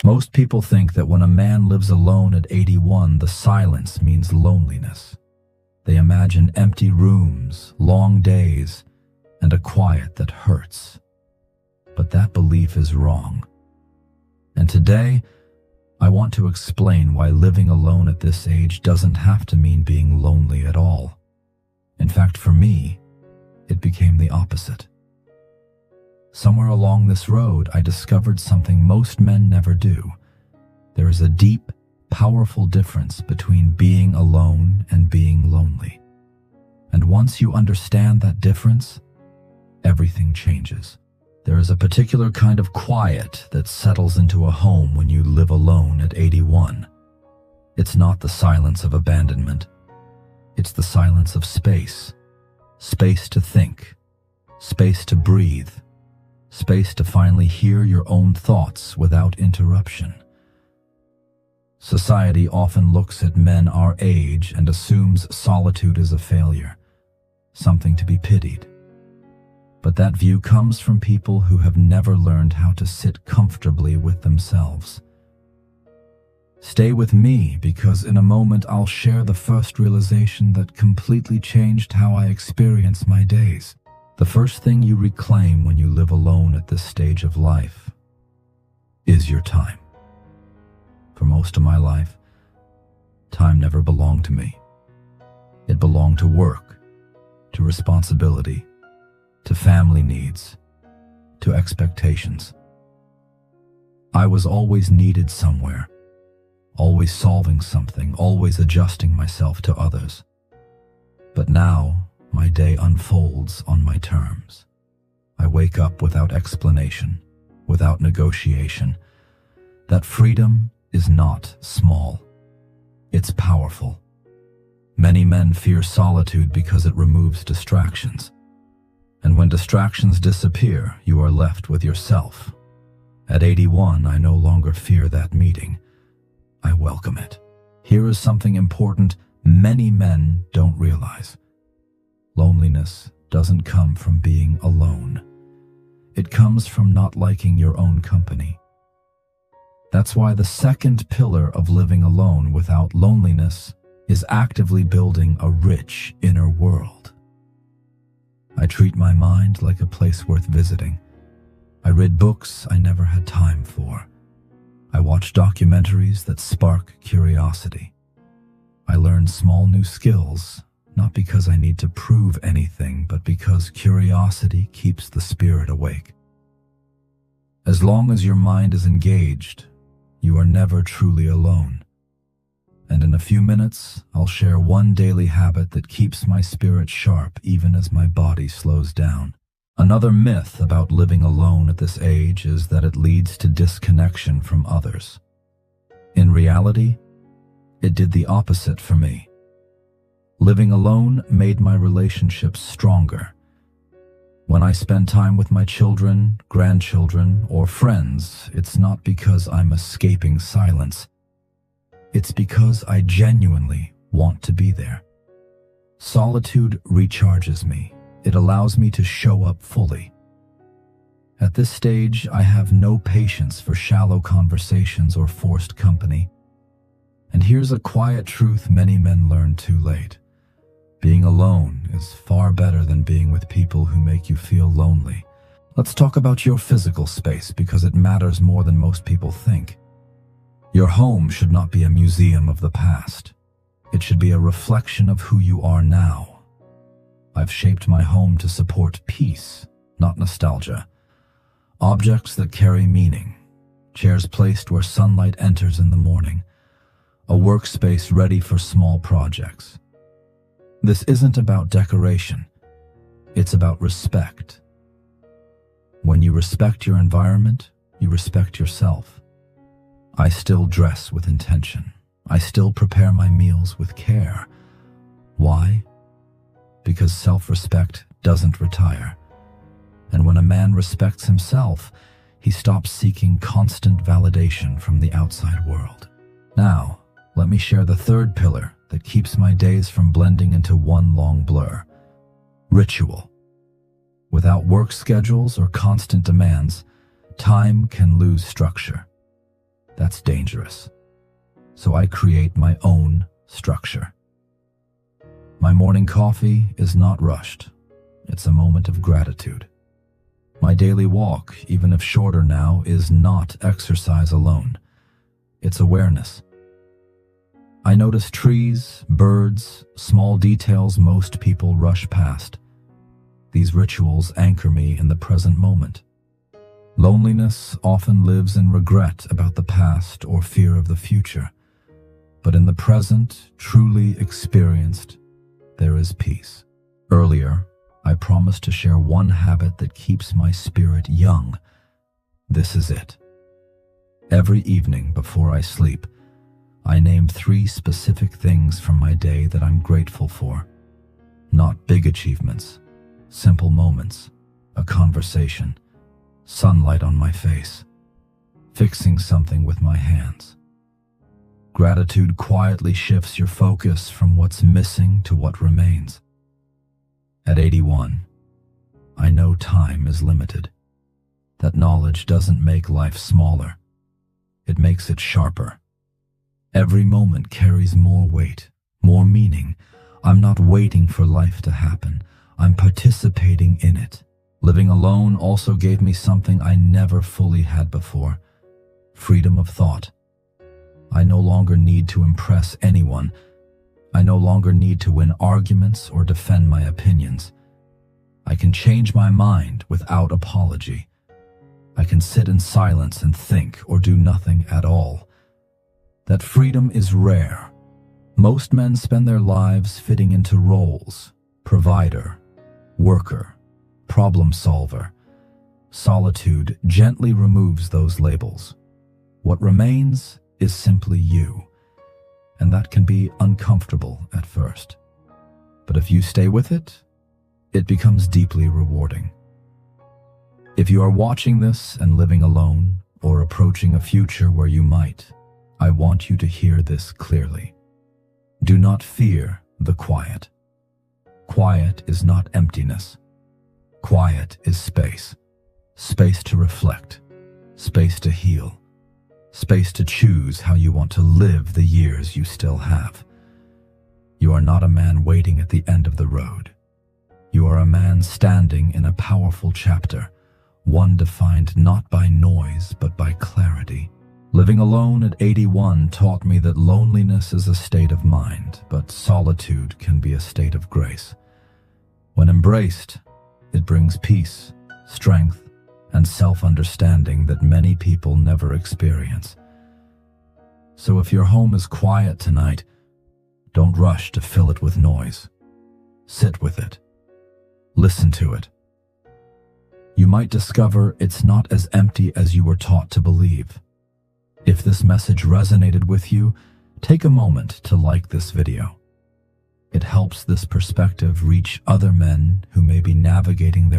Most people think that when a man lives alone at 81, the silence means loneliness. They imagine empty rooms, long days, and a quiet that hurts. But that belief is wrong. And today, I want to explain why living alone at this age doesn't have to mean being lonely at all. In fact, for me, it became the opposite. Somewhere along this road, I discovered something most men never do. There is a deep, powerful difference between being alone and being lonely. And once you understand that difference, everything changes. There is a particular kind of quiet that settles into a home when you live alone at 81. It's not the silence of abandonment. It's the silence of space. Space to think. Space to breathe. Space to finally hear your own thoughts without interruption. Society often looks at men our age and assumes solitude is a failure, something to be pitied. But that view comes from people who have never learned how to sit comfortably with themselves. Stay with me, because in a moment I'll share the first realization that completely changed how I experience my days. The first thing you reclaim when you live alone at this stage of life is your time. For most of my life, time never belonged to me. It belonged to work, to responsibility, to family needs, to expectations. I was always needed somewhere, always solving something, always adjusting myself to others. But now, my day unfolds on my terms. I wake up without explanation, without negotiation. That freedom is not small. It's powerful. Many men fear solitude because it removes distractions. And when distractions disappear, you are left with yourself. At 81, I no longer fear that meeting. I welcome it. Here is something important many men don't realize. Loneliness doesn't come from being alone. It comes from not liking your own company. That's why the second pillar of living alone without loneliness is actively building a rich inner world. I treat my mind like a place worth visiting. I read books I never had time for. I watch documentaries that spark curiosity. I learn small new skills, not because I need to prove anything, but because curiosity keeps the spirit awake. As long as your mind is engaged, you are never truly alone. And in a few minutes, I'll share one daily habit that keeps my spirit sharp even as my body slows down. Another myth about living alone at this age is that it leads to disconnection from others. In reality, it did the opposite for me. Living alone made my relationships stronger. When I spend time with my children, grandchildren, or friends, it's not because I'm escaping silence. It's because I genuinely want to be there. Solitude recharges me. It allows me to show up fully. At this stage, I have no patience for shallow conversations or forced company. And here's a quiet truth many men learn too late. Being alone is far better than being with people who make you feel lonely. Let's talk about your physical space because it matters more than most people think. Your home should not be a museum of the past. It should be a reflection of who you are now. I've shaped my home to support peace, not nostalgia. Objects that carry meaning. Chairs placed where sunlight enters in the morning. A workspace ready for small projects. This isn't about decoration. It's about respect. When you respect your environment, you respect yourself. I still dress with intention. I still prepare my meals with care. Why? Because self-respect doesn't retire. And when a man respects himself, he stops seeking constant validation from the outside world. Now, let me share the third pillar that keeps my days from blending into one long blur. Ritual. Without work schedules or constant demands, time can lose structure. That's dangerous. So I create my own structure. My morning coffee is not rushed. It's a moment of gratitude. My daily walk, even if shorter now, is not exercise alone. It's awareness. I notice trees, birds, small details most people rush past. These rituals anchor me in the present moment. Loneliness often lives in regret about the past or fear of the future. But in the present, truly experienced, there is peace. Earlier, I promised to share one habit that keeps my spirit young. This is it. Every evening before I sleep, I name 3 specific things from my day that I'm grateful for. Not big achievements, simple moments, a conversation, sunlight on my face, fixing something with my hands. Gratitude quietly shifts your focus from what's missing to what remains. At 81, I know time is limited. That knowledge doesn't make life smaller. It makes it sharper. Every moment carries more weight, more meaning. I'm not waiting for life to happen. I'm participating in it. Living alone also gave me something I never fully had before: freedom of thought. I no longer need to impress anyone. I no longer need to win arguments or defend my opinions. I can change my mind without apology. I can sit in silence and think or do nothing at all. That freedom is rare. Most men spend their lives fitting into roles: provider, worker, problem solver. Solitude gently removes those labels. What remains is simply you, and that can be uncomfortable at first. But if you stay with it, it becomes deeply rewarding. If you are watching this and living alone, or approaching a future where you might, I want you to hear this clearly. Do not fear the quiet. Quiet is not emptiness. Quiet is space. Space to reflect. Space to heal. Space to choose how you want to live the years you still have. You are not a man waiting at the end of the road. You are a man standing in a powerful chapter, one defined not by noise but by clarity. Living alone at 81 taught me that loneliness is a state of mind, but solitude can be a state of grace. When embraced, it brings peace, strength, and self-understanding that many people never experience. So if your home is quiet tonight, don't rush to fill it with noise. Sit with it. Listen to it. You might discover it's not as empty as you were taught to believe. If this message resonated with you, take a moment to like this video. It helps this perspective reach other men who may be navigating their